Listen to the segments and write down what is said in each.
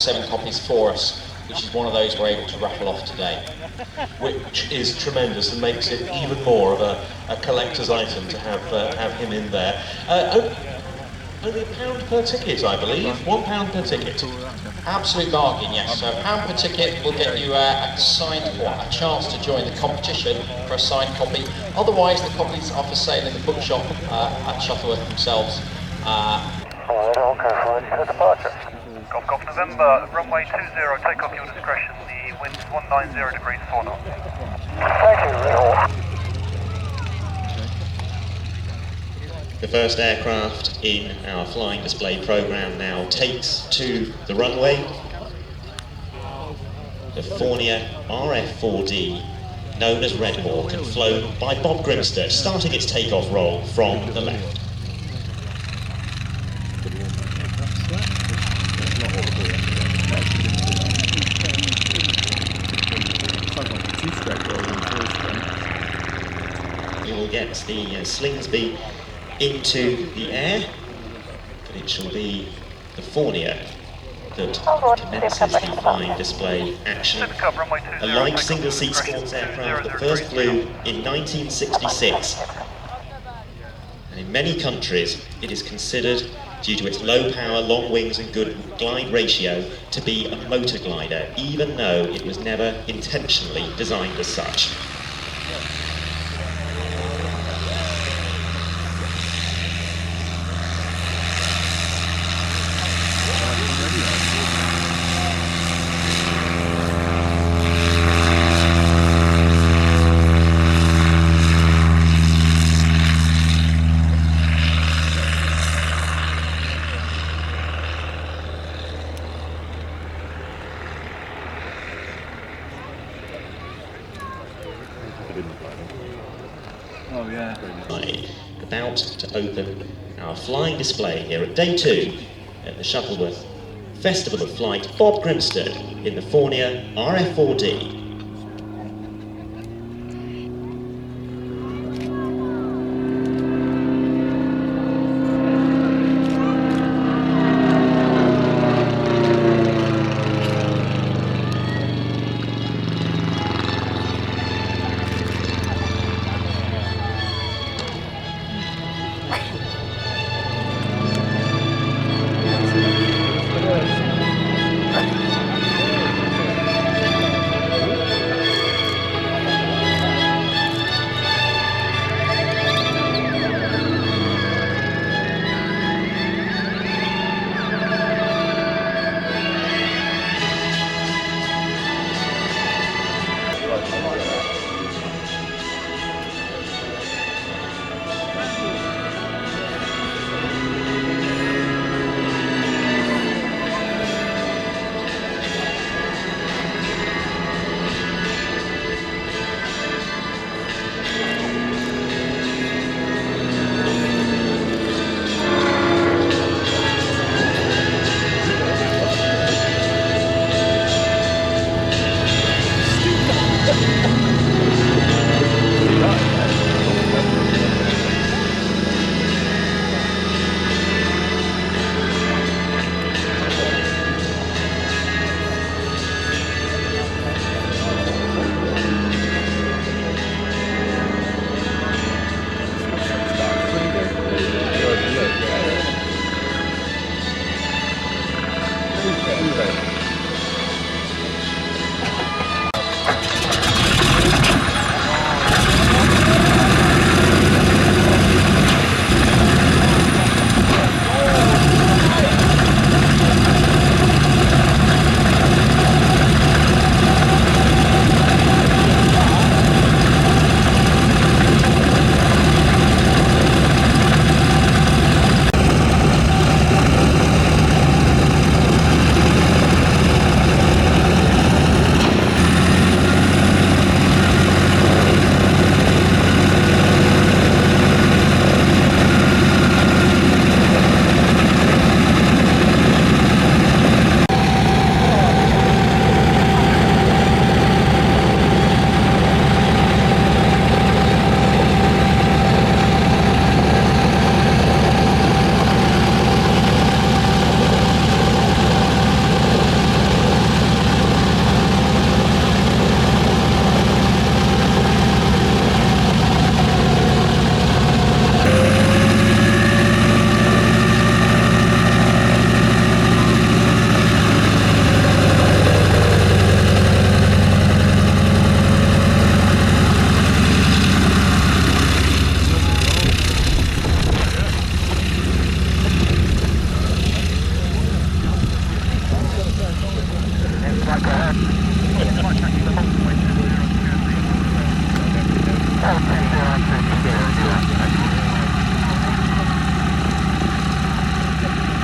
7 copies for us, which is one of those we're able to raffle off today, which is tremendous and makes it even more of a collector's item to have him in there. Only £1 per ticket, I believe. £1 per ticket. Absolute bargain, yes. So £1 per ticket will get you a signed, or a chance to join the competition for a signed copy. Otherwise, the copies are for sale in the bookshop at Shuttleworth themselves. Alright, okay, fine. Departure. Golf November, runway 20, take off your discretion. The wind's 190 degrees 4 knots. Thank you, Red. The first aircraft in our flying display program now takes to the runway. The Fornia RF4D, known as Red Hawk, and flown by Bob Grimstead, starting its takeoff roll from the left. We will get the Slingsby into the air, but it shall be the Fornia that commences the flying display action. A light single-seat sports aircraft that first flew in 1966. And in many countries it is considered, due to its low power, long wings and good glide ratio, to be a motor glider, even though it was never intentionally designed as such. Oh yeah. About to open our flying display here at day 2 at the Shuttleworth Festival of Flight. Bob Grimstead in the Fornia RF4D.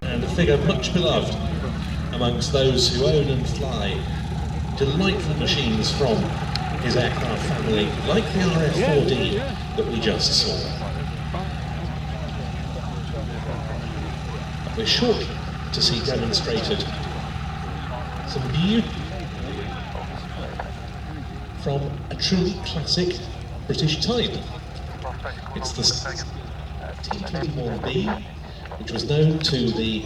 And a figure much beloved amongst those who own and fly delightful machines from his aircraft family, like the RF-4D that we just saw. We're shortly to see demonstrated some beauty from a truly classic British type. It's the T-21B, which was known to the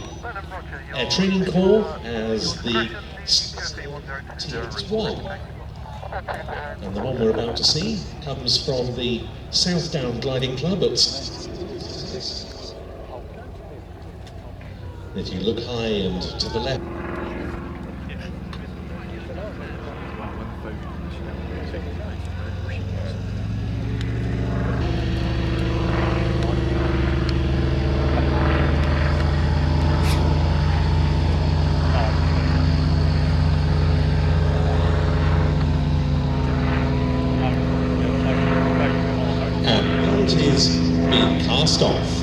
Air Training Corps as the TX-1. And the one we're about to see comes from the Southdown Gliding Club. If you look high and to the left. And it is being cast off.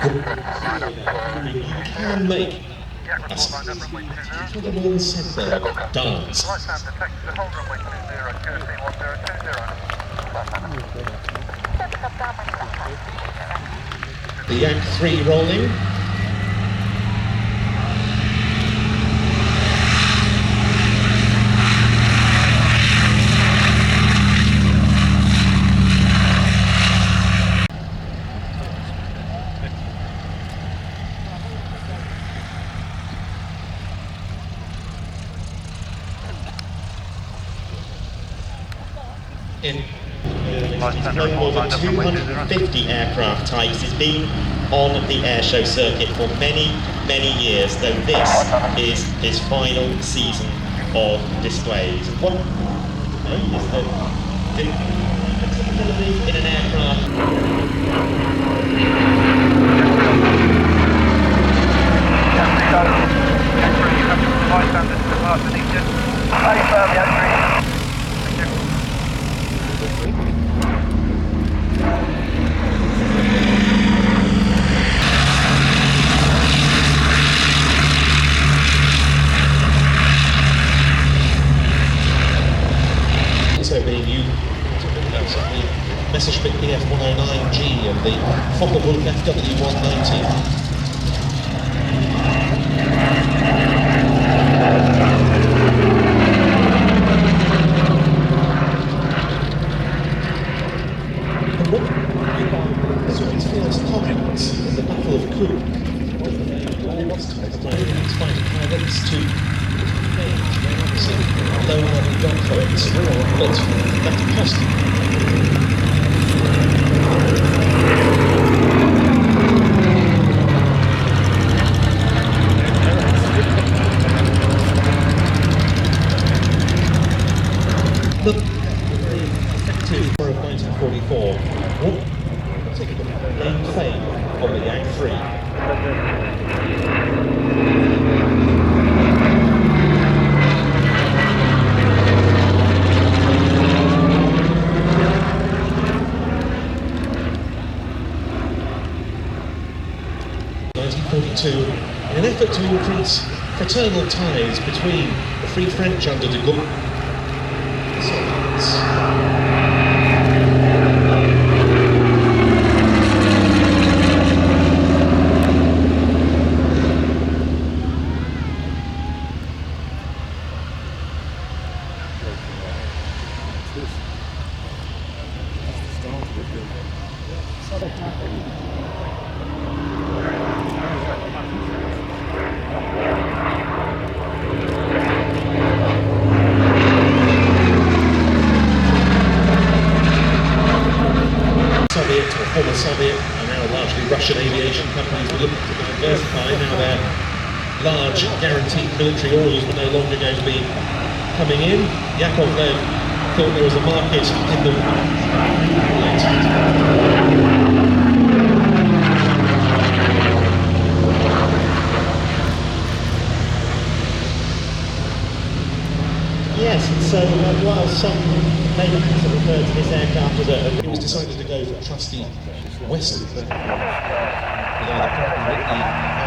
You can make a Shuttleworth center dance. The Yak 3 rolling. No more than 250 aircraft types. It's been on the airshow circuit for many, many years, though this is his final season of displays. One is that the flexibility in an aircraft. Also being used the Messerschmitt BF-109G and the Focke-Wulf FW-190. fleet, but that cost. Look, the effective of 1944, what gained fame on the Yak 3. In an effort to increase fraternal ties between the Free French under de Gaulle and the Soviets. 'Former Soviet and now largely Russian aviation companies were looking to diversify. Now their large guaranteed military orders were no longer going to be coming in. Yakovlev thought there was a market in the Yes, so while some maybe have referred to this aircraft as it was decided to go for a trusty Western with either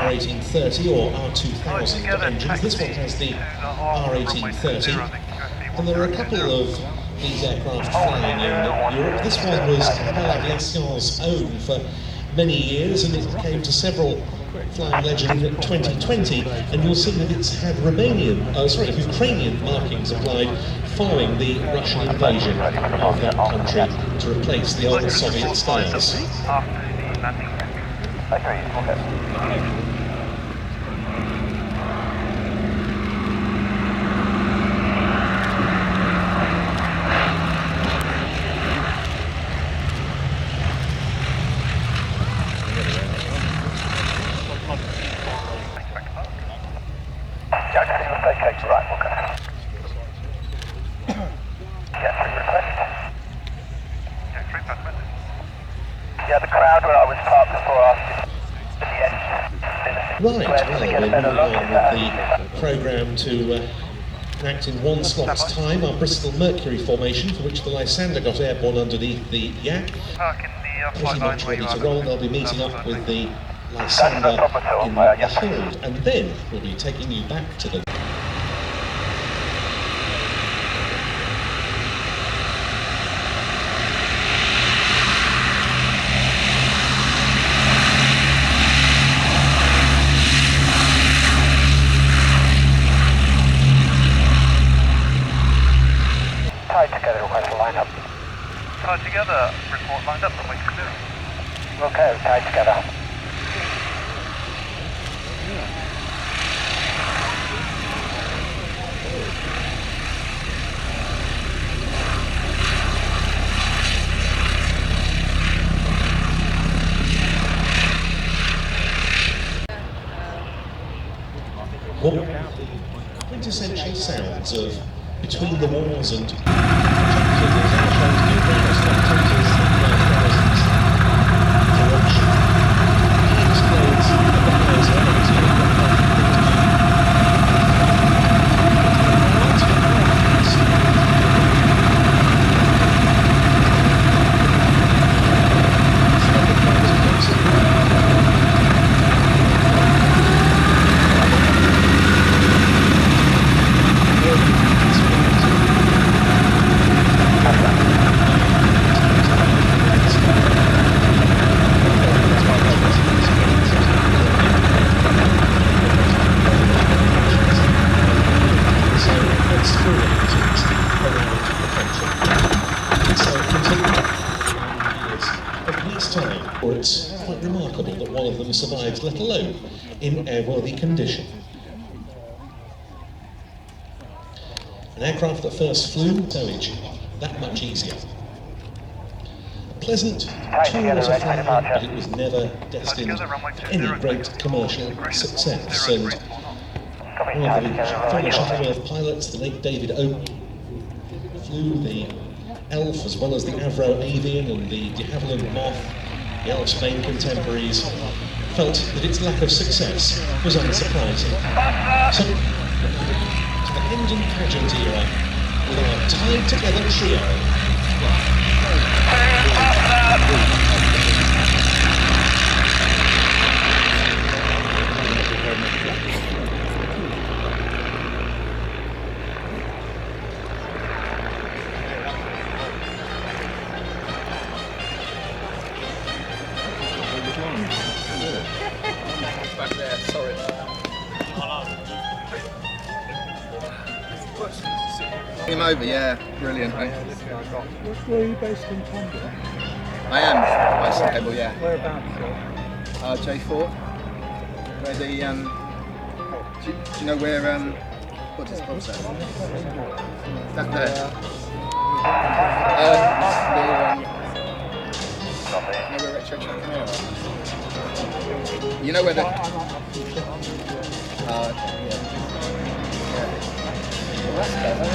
R1830 or R2000 engines. This one has the R1830, and there are a couple of these aircraft flying in Europe. This one was Capella Aviation's own for many years, and it came to several flying legend in 2020, and you'll see that it's had Ukrainian markings applied following the Russian invasion of that country to replace the old Soviet styles. Yeah, the crowd when I was parked before asked at the end. Right, well, we're moving on with the programme to enact in one slot's time our Bristol Mercury formation, for which the Lysander got airborne underneath the Yak. Pretty much ready to roll. They'll be meeting up with the Lysander in the hold, and then we'll be taking you back to the Tied together, report lined up, runway 20. Okay, tied together. what quintessential sounds of Between the Wars and or it's quite remarkable that one of them survives, let alone in airworthy condition. An aircraft that first flew towage that much easier. A pleasant tool as a flyer, but it was never destined for any great commercial success. And one of the former Shuttleworth pilots, the late David O, flew the Elf as well as the Avro Avian and the de Havilland Moth. The Elf's main contemporaries felt that its lack of success was unsurprising. So, to the engine pageant era with our tied together trio. Back there, sorry. Came over, yeah, brilliant. Where are you based in Canberra? I am based in Pebble, yeah. Whereabouts? J4. Where the do you know where what's it called? That there. You know where Retro Track Camera are? You know where the okay, yeah. Well, that's clever.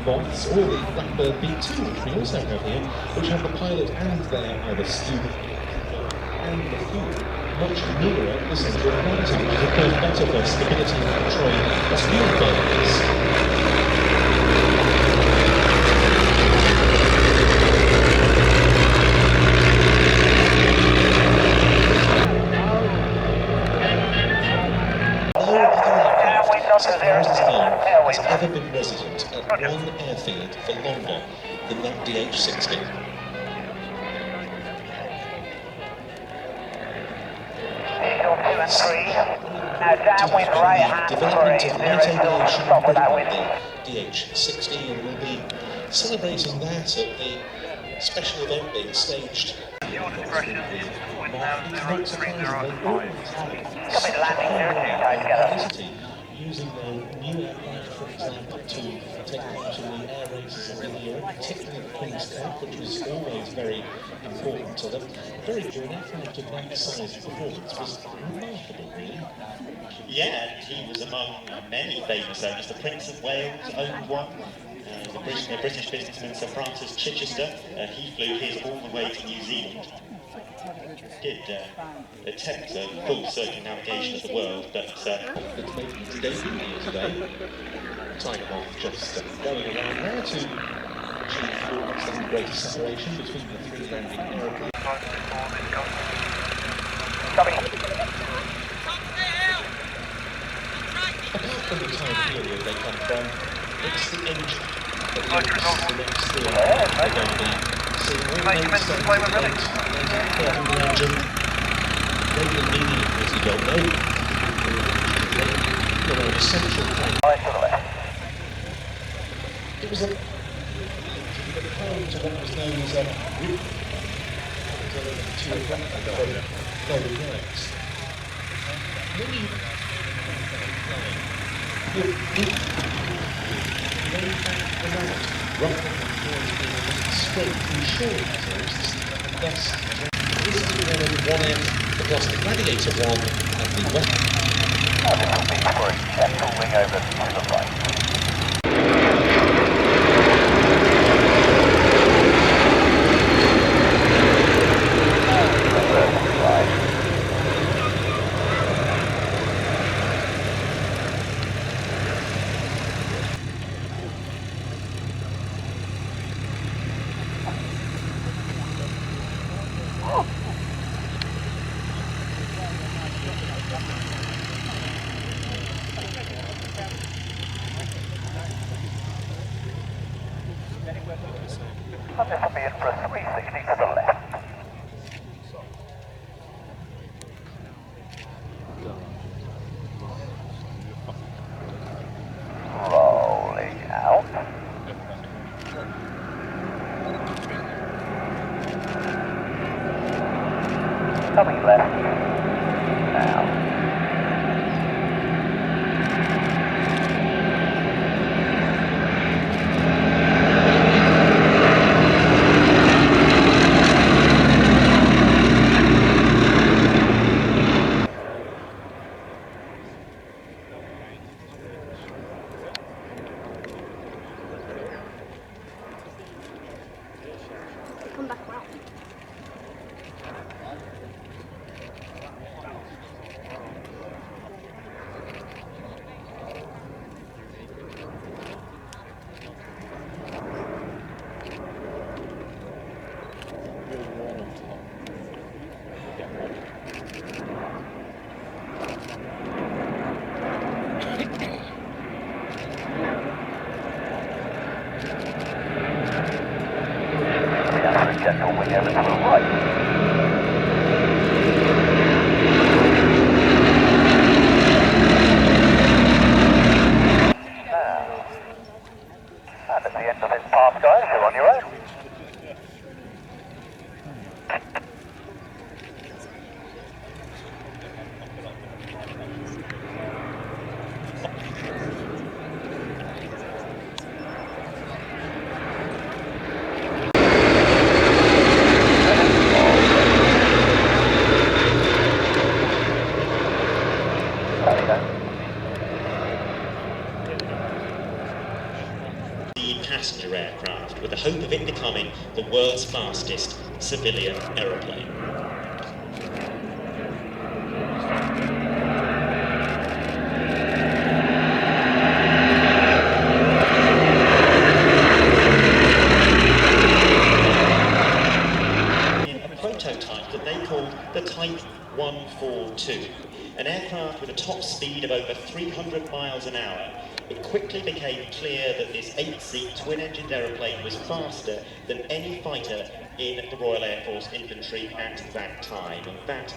Moths or the Blackbird B2, which we also have here, which have the pilot and their either student and the fuel much nearer the centre of gravity, which is of course better for stability and control as fuel burners. Has ever been resident at one airfield for longer than that DH-60. Eagle 2 and 3. Now downwind right hand for development of light 80, aviation stop at that wind. the DH-60, and we'll be celebrating that at the special event being staged. Your discretion, wind now 030. Coming to landing 02, tied together. Using their new aircraft, for example, to take part in the air races of the year, particularly the King's Cup, which was always very important to them. Very good, an aircraft of that size and performance was remarkable, really. Yeah, and he was among many famous owners. The Prince of Wales owned one. The British businessman Sir Francis Chichester, he flew his all the way to New Zealand. Did attempt a full circumnavigation of the world, but It's making its debut here today. Time off just going around there to achieve some great separation between the three landing aeroplanes. Apart from the time period they come from, it's the engine that leads the next three hours. They're going to be seeing all main stages the engine. Maybe immediately, as you don't know, you're on a central point. It was a home to what was known as a route to a very works. When you lay back the night, roughly straight through shore hazards, thus this is one end across the Gladiator one and the west. This will be great. Central wing over to the right. passenger aircraft with the hope of it becoming the world's fastest civilian aeroplane. Prototype that they called the Type 142, an aircraft with a top speed of over 300 miles an hour. It quickly became clear that this 8-seat twin-engined aeroplane was faster than any fighter in the Royal Air Force Infantry at that time, and that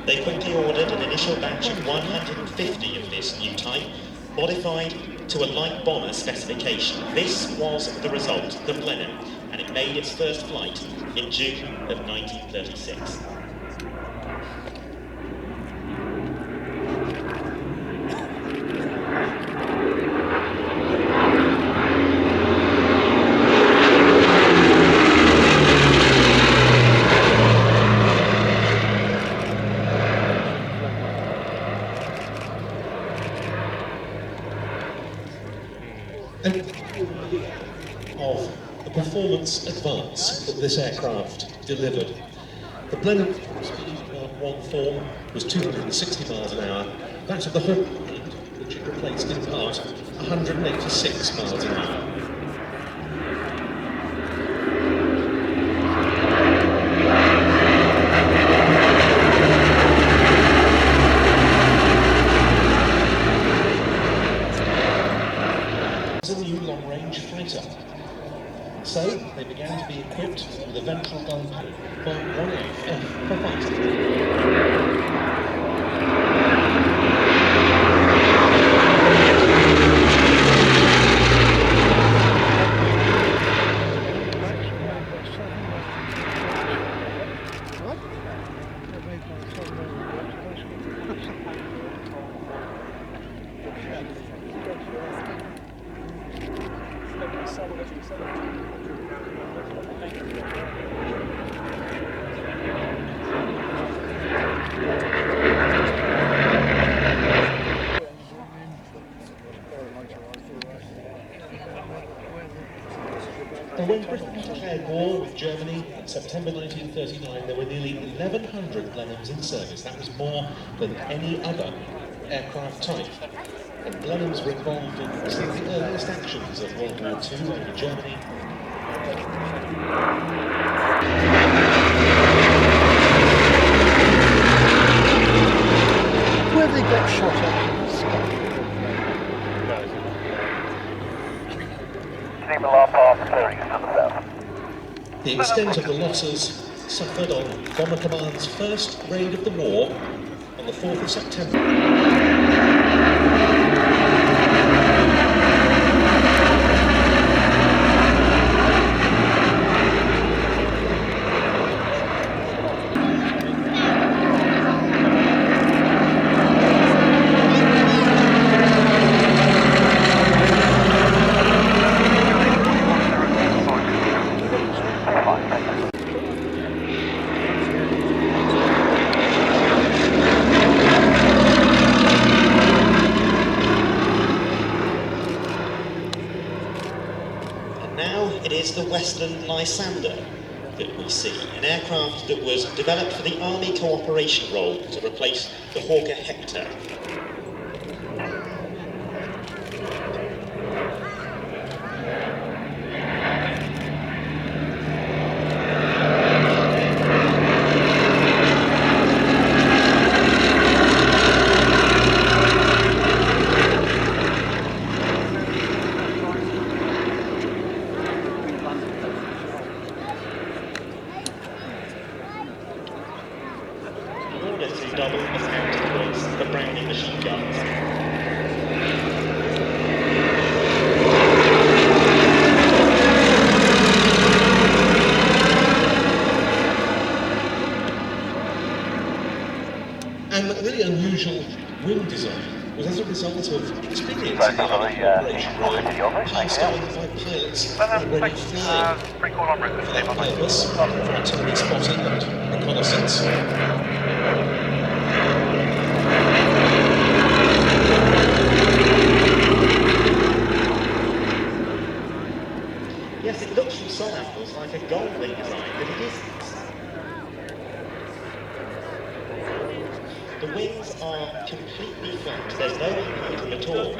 They quickly ordered an initial batch of 150 of this new type, modified to a light bomber specification. This was the result, the Blenheim, and it made its first flight in June of 1936. Of the performance advance that this aircraft delivered. The Blenheim speed one form was 260 miles an hour. That of the Hawk, which it replaced in part, 186 miles an hour. A new long-range fighter. So they began to be equipped with a ventral gun pad, Mark 1F for fighting. And when Britain declared war with Germany in September 1939, there were nearly 1,100 Blenheims in service. That was more than any other aircraft type. And Blenheims were involved in some of the earliest actions of World War II over Germany. Where they got shot at? The extent of the losses suffered on Bomber Command's first raid of the war on the 4th of September. Now it is the Westland Lysander that we see, an aircraft that was developed for the Army cooperation role to replace the Hawker Hector. To double as counterweights for Browning machine guns. And a really unusual wing design. was as a result of experience in the operation role passed on by pilots already flying Recall on route for 15, that purpose, for artillery spotting and reconnaissance. Yes, it looks from sides like a golfing design, but it isn't. The wings are completely flat, there's no angle at all.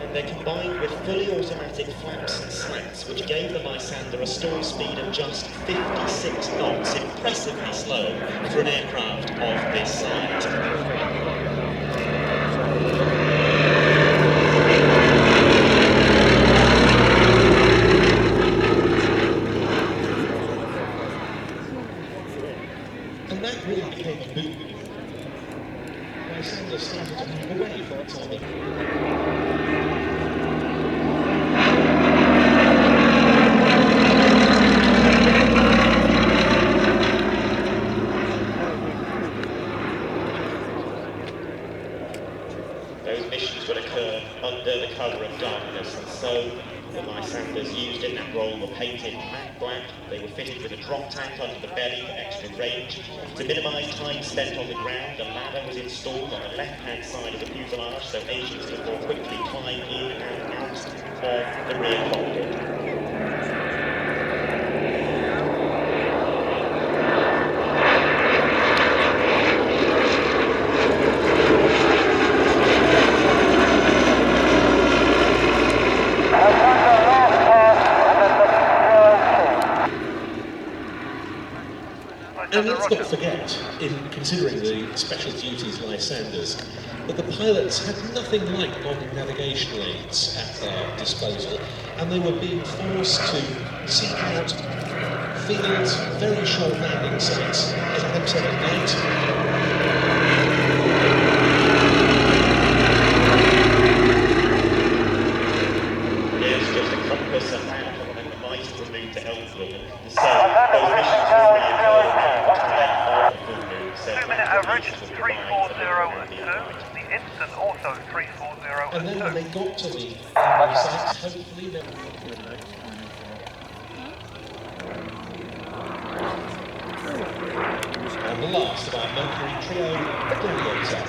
And they're combined with fully automatic flaps and slats, which gave the Lysander a stall speed of just 56 knots, impressively slow for an aircraft of this size. And that really became a movement. Lysander started to move away from its army. Those missions would occur under the cover of darkness, and so the Lysanders used in that role were painted matte black. They were fitted with a drop tank under the belly for extra range. To minimise time spent on the ground, a ladder was installed on the left-hand side of the fuselage so agents could more quickly climb in and out of the rear cockpit. And let's not forget, in considering the special duties Lysanders, that the pilots had nothing like modern navigational aids at their disposal, and they were being forced to seek out fields, very short landing sites, as Adam said at night. There's just a compass, a map, and the mice were moved to help them. And so those missions normally occur around the time of the full moon. So 2 minute average, 340 and 2. The instant also 340 And and then when 2. they got to the landing sites, hopefully they and the last of our Mercury trio, the Gladiator.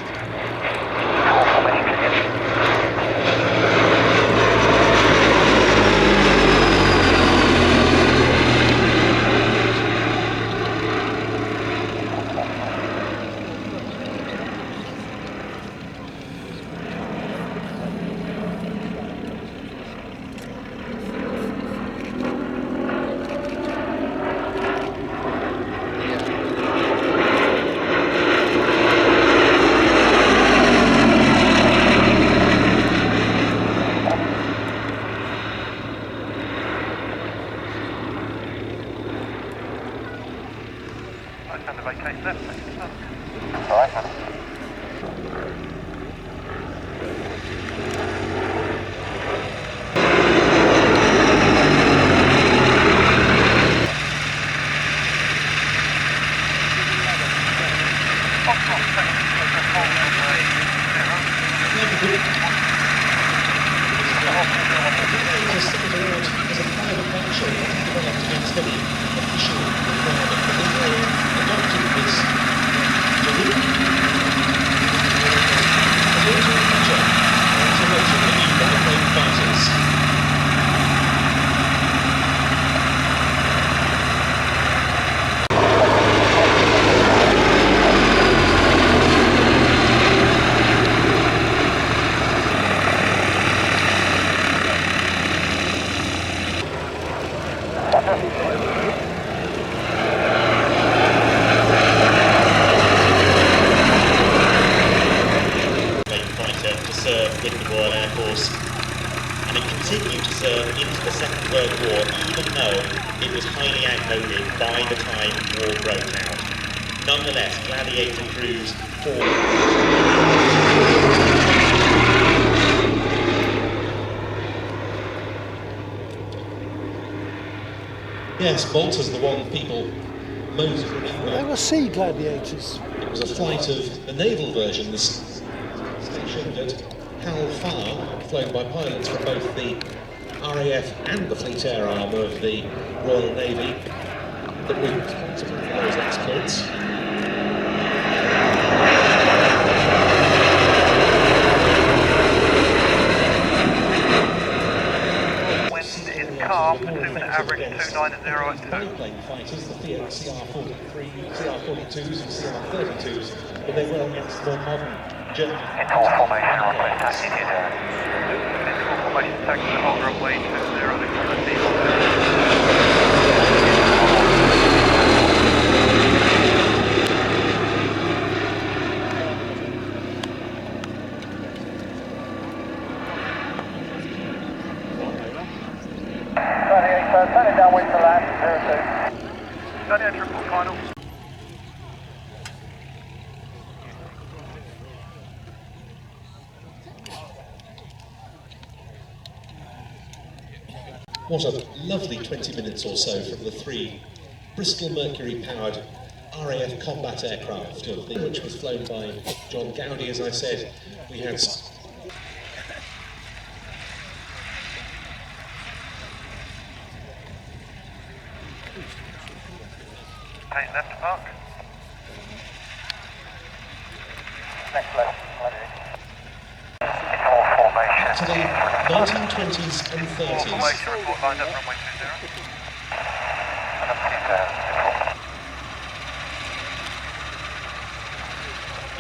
And the vacate left, thank you, sir. Alright. serve with the Royal Air Force, and it continued to serve into the Second World War, even though it was highly outmoded by the time war broke out. Nonetheless, Gladiator crews fought. Yes, Malta's the one people most They remember. were sea gladiators. It was a flight of the naval version, this station at Hal Far, flown by pilots from both the RAF and the Fleet Air arm of the Royal Navy, that was responsible for those exploits. Calm, assuming an average 290 at 2. Biplane fighters, the Fiat CR-43, CR-42s and CR-32s, but they were against more modern German. Interval formation, runway taxi to the Interval formation, taxi to hold runway 20, turn it downwind to land, 02. 38 triple final. What a lovely 20 minutes or so from the three Bristol Mercury-powered RAF combat aircraft, which was flown by John Gowdy, as I said. We had Take left to park. Next left, interval formation. to the 1920s and 30s. Formation report lined up runway 20.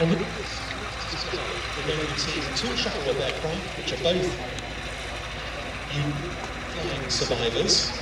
And with this, we're going to be seeing two Shuttleworth aircraft, which are both flying survivors.